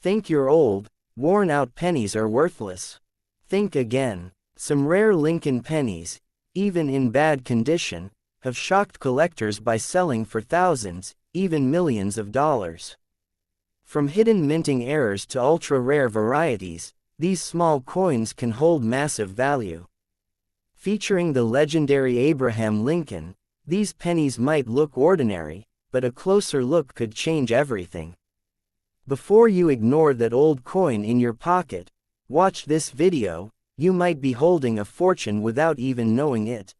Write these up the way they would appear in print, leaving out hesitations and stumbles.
Think your old, worn-out pennies are worthless? Think again. Some rare Lincoln pennies, even in bad condition, have shocked collectors by selling for thousands, even millions of dollars. From hidden minting errors to ultra-rare varieties, these small coins can hold massive value. Featuring the legendary Abraham Lincoln, these pennies might look ordinary, but a closer look could change everything. Before you ignore that old coin in your pocket, watch this video. You might be holding a fortune without even knowing it.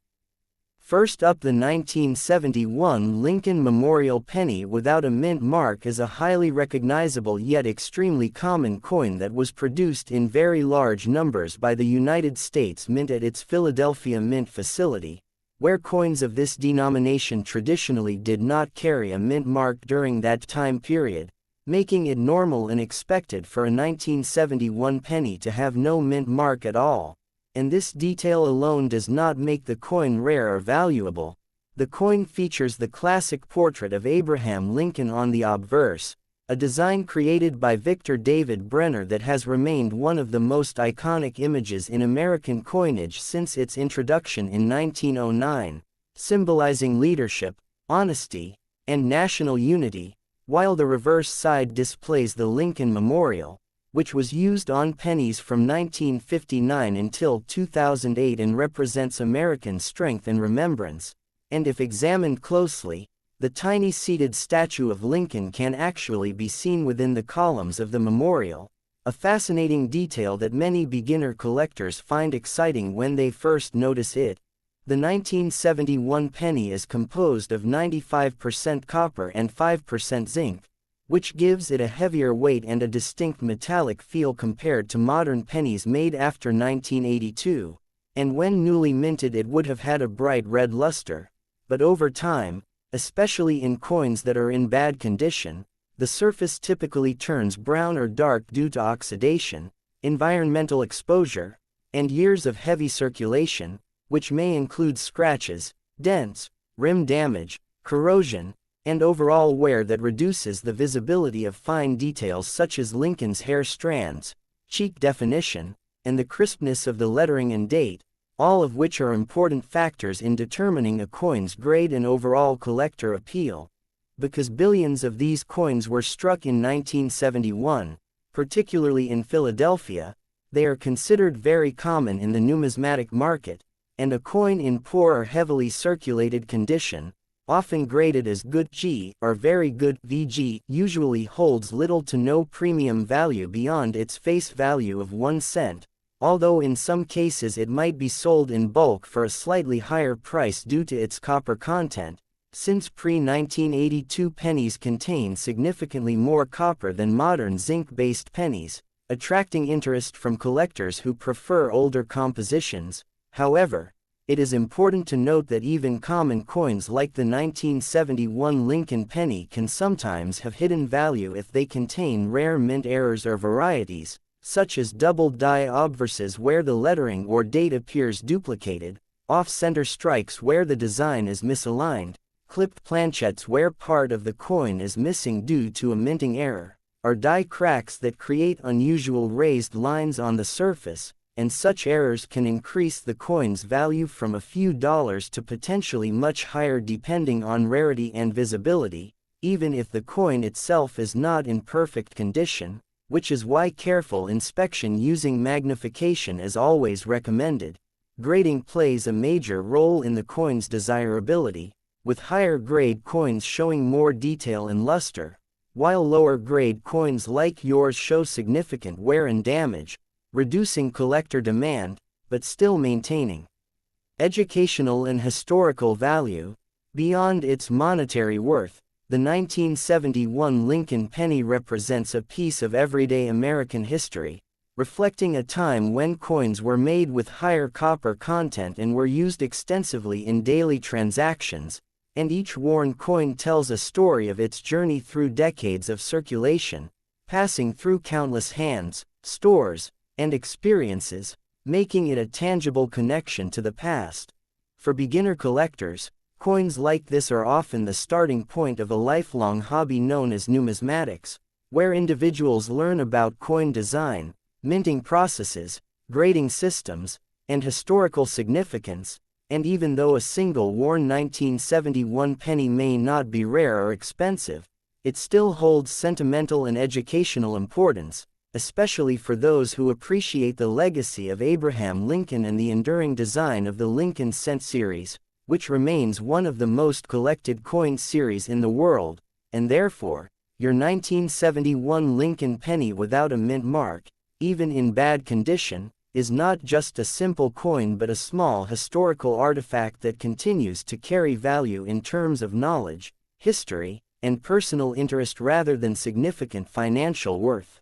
First up, the 1971 Lincoln Memorial penny without a mint mark is a highly recognizable yet extremely common coin that was produced in very large numbers by the United States Mint at its Philadelphia Mint facility, where coins of this denomination traditionally did not carry a mint mark during that time period, making it normal and expected for a 1971 penny to have no mint mark at all. And this detail alone does not make the coin rare or valuable. The coin features the classic portrait of Abraham Lincoln on the obverse, a design created by Victor David Brenner that has remained one of the most iconic images in American coinage since its introduction in 1909, symbolizing leadership, honesty, and national unity, while the reverse side displays the Lincoln Memorial, which was used on pennies from 1959 until 2008 and represents American strength and remembrance. And if examined closely, the tiny seated statue of Lincoln can actually be seen within the columns of the memorial, a fascinating detail that many beginner collectors find exciting when they first notice it. The 1971 penny is composed of 95% copper and 5% zinc, which gives it a heavier weight and a distinct metallic feel compared to modern pennies made after 1982, and when newly minted it would have had a bright red luster. But over time, especially in coins that are in bad condition, the surface typically turns brown or dark due to oxidation, environmental exposure, and years of heavy circulation, which may include scratches, dents, rim damage, corrosion, and overall wear that reduces the visibility of fine details such as Lincoln's hair strands, cheek definition, and the crispness of the lettering and date, all of which are important factors in determining a coin's grade and overall collector appeal. Because billions of these coins were struck in 1971, particularly in Philadelphia, they are considered very common in the numismatic market, and a coin in poor or heavily circulated condition, often graded as good G or very good VG, usually holds little to no premium value beyond its face value of 1 cent, although in some cases it might be sold in bulk for a slightly higher price due to its copper content, since pre-1982 pennies contain significantly more copper than modern zinc-based pennies, attracting interest from collectors who prefer older compositions. However, it is important to note that even common coins like the 1971 Lincoln penny can sometimes have hidden value if they contain rare mint errors or varieties, such as double die obverses where the lettering or date appears duplicated, off-center strikes where the design is misaligned, clipped planchettes where part of the coin is missing due to a minting error, or die cracks that create unusual raised lines on the surface, and such errors can increase the coin's value from a few dollars to potentially much higher depending on rarity and visibility, even if the coin itself is not in perfect condition, which is why careful inspection using magnification is always recommended. Grading plays a major role in the coin's desirability, with higher grade coins showing more detail and luster, while lower grade coins like yours show significant wear and damage, reducing collector demand, but still maintaining educational and historical value. Beyond its monetary worth, the 1971 Lincoln penny represents a piece of everyday American history, reflecting a time when coins were made with higher copper content and were used extensively in daily transactions, and each worn coin tells a story of its journey through decades of circulation, passing through countless hands, stores, and experiences, making it a tangible connection to the past. For beginner collectors, coins like this are often the starting point of a lifelong hobby known as numismatics, where individuals learn about coin design, minting processes, grading systems, and historical significance. And even though a single worn 1971 penny may not be rare or expensive, it still holds sentimental and educational importance, especially for those who appreciate the legacy of Abraham Lincoln and the enduring design of the Lincoln Cent series, which remains one of the most collected coin series in the world. And therefore, your 1971 Lincoln penny without a mint mark, even in bad condition, is not just a simple coin but a small historical artifact that continues to carry value in terms of knowledge, history, and personal interest rather than significant financial worth.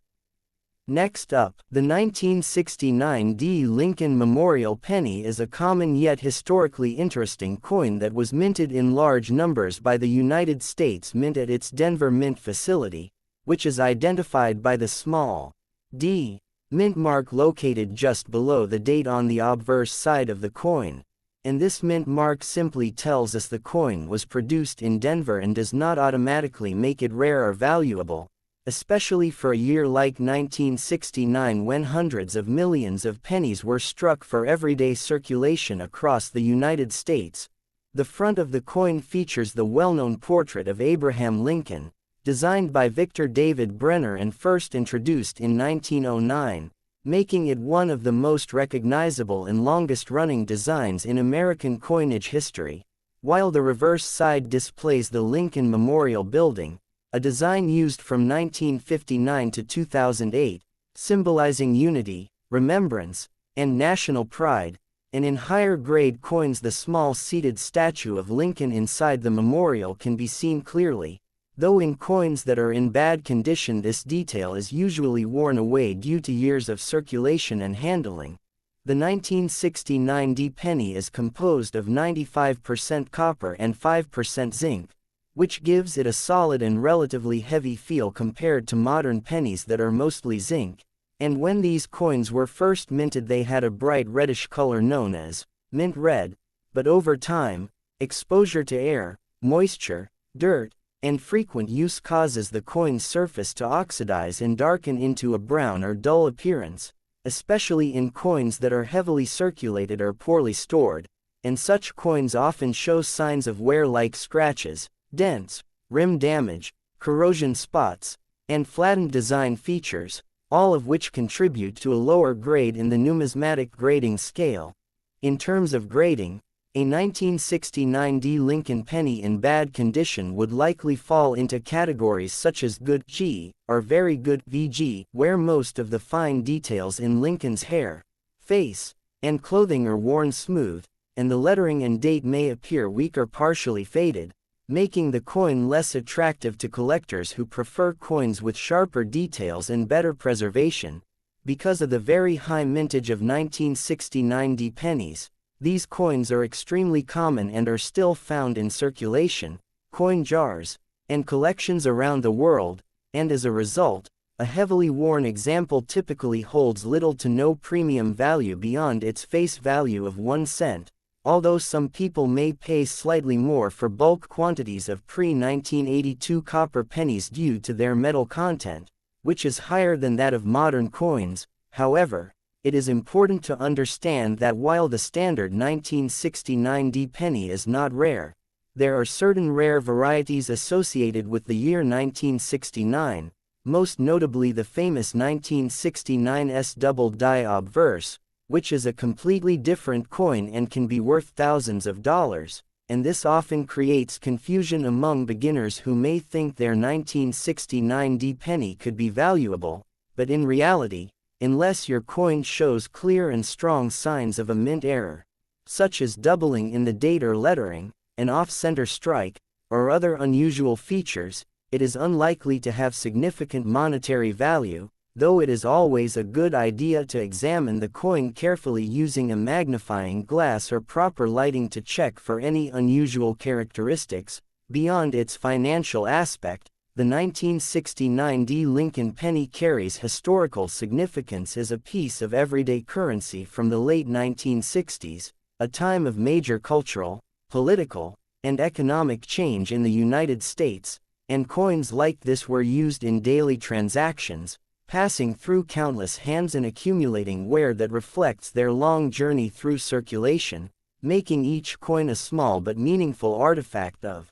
Next up, the 1969 D. Lincoln Memorial Penny is a common yet historically interesting coin that was minted in large numbers by the United States Mint at its Denver Mint facility, which is identified by the small D. mint mark located just below the date on the obverse side of the coin, and this mint mark simply tells us the coin was produced in Denver and does not automatically make it rare or valuable, especially for a year like 1969 when hundreds of millions of pennies were struck for everyday circulation across the United States. The front of the coin features the well-known portrait of Abraham Lincoln, designed by Victor David Brenner and first introduced in 1909, making it one of the most recognizable and longest-running designs in American coinage history, while the reverse side displays the Lincoln Memorial Building, a design used from 1959 to 2008, symbolizing unity, remembrance, and national pride, and in higher-grade coins the small seated statue of Lincoln inside the memorial can be seen clearly, though in coins that are in bad condition this detail is usually worn away due to years of circulation and handling. The 1969 D penny is composed of 95% copper and 5% zinc, which gives it a solid and relatively heavy feel compared to modern pennies that are mostly zinc, and when these coins were first minted they had a bright reddish color known as mint red, but over time, exposure to air, moisture, dirt, and frequent use causes the coin's surface to oxidize and darken into a brown or dull appearance, especially in coins that are heavily circulated or poorly stored, and such coins often show signs of wear like scratches, dents, rim damage, corrosion spots, and flattened design features, all of which contribute to a lower grade in the numismatic grading scale. In terms of grading, a 1969 D Lincoln penny in bad condition would likely fall into categories such as good G or very good VG, where most of the fine details in Lincoln's hair, face, and clothing are worn smooth, and the lettering and date may appear weak or partially faded, making the coin less attractive to collectors who prefer coins with sharper details and better preservation. Because of the very high mintage of 1969 D pennies, these coins are extremely common and are still found in circulation, coin jars, and collections around the world, and as a result, a heavily worn example typically holds little to no premium value beyond its face value of 1 cent, although some people may pay slightly more for bulk quantities of pre-1982 copper pennies due to their metal content, which is higher than that of modern coins. However, it is important to understand that while the standard 1969 D penny is not rare, there are certain rare varieties associated with the year 1969, most notably the famous 1969 S double die obverse, which is a completely different coin and can be worth thousands of dollars, and this often creates confusion among beginners who may think their 1969 D penny could be valuable, but in reality, unless your coin shows clear and strong signs of a mint error, such as doubling in the date or lettering, an off-center strike, or other unusual features, it is unlikely to have significant monetary value, though it is always a good idea to examine the coin carefully using a magnifying glass or proper lighting to check for any unusual characteristics. Beyond its financial aspect, the 1969 D Lincoln penny carries historical significance as a piece of everyday currency from the late 1960s, a time of major cultural, political, and economic change in the United States, and coins like this were used in daily transactions, passing through countless hands and accumulating wear that reflects their long journey through circulation, making each coin a small but meaningful artifact of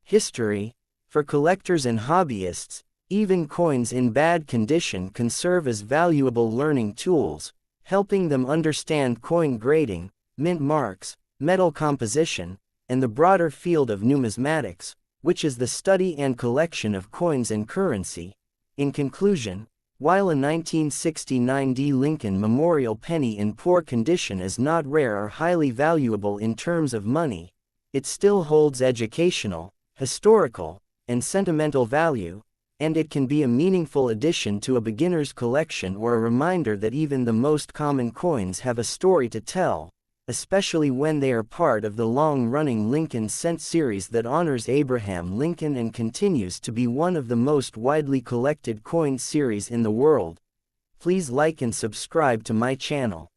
history. For collectors and hobbyists, even coins in bad condition can serve as valuable learning tools, helping them understand coin grading, mint marks, metal composition, and the broader field of numismatics, which is the study and collection of coins and currency. In conclusion, while a 1969 D. Lincoln Memorial penny in poor condition is not rare or highly valuable in terms of money, it still holds educational, historical, and sentimental value, and it can be a meaningful addition to a beginner's collection or a reminder that even the most common coins have a story to tell, especially when they are part of the long-running Lincoln Cent series that honors Abraham Lincoln and continues to be one of the most widely collected coin series in the world. Please like and subscribe to my channel.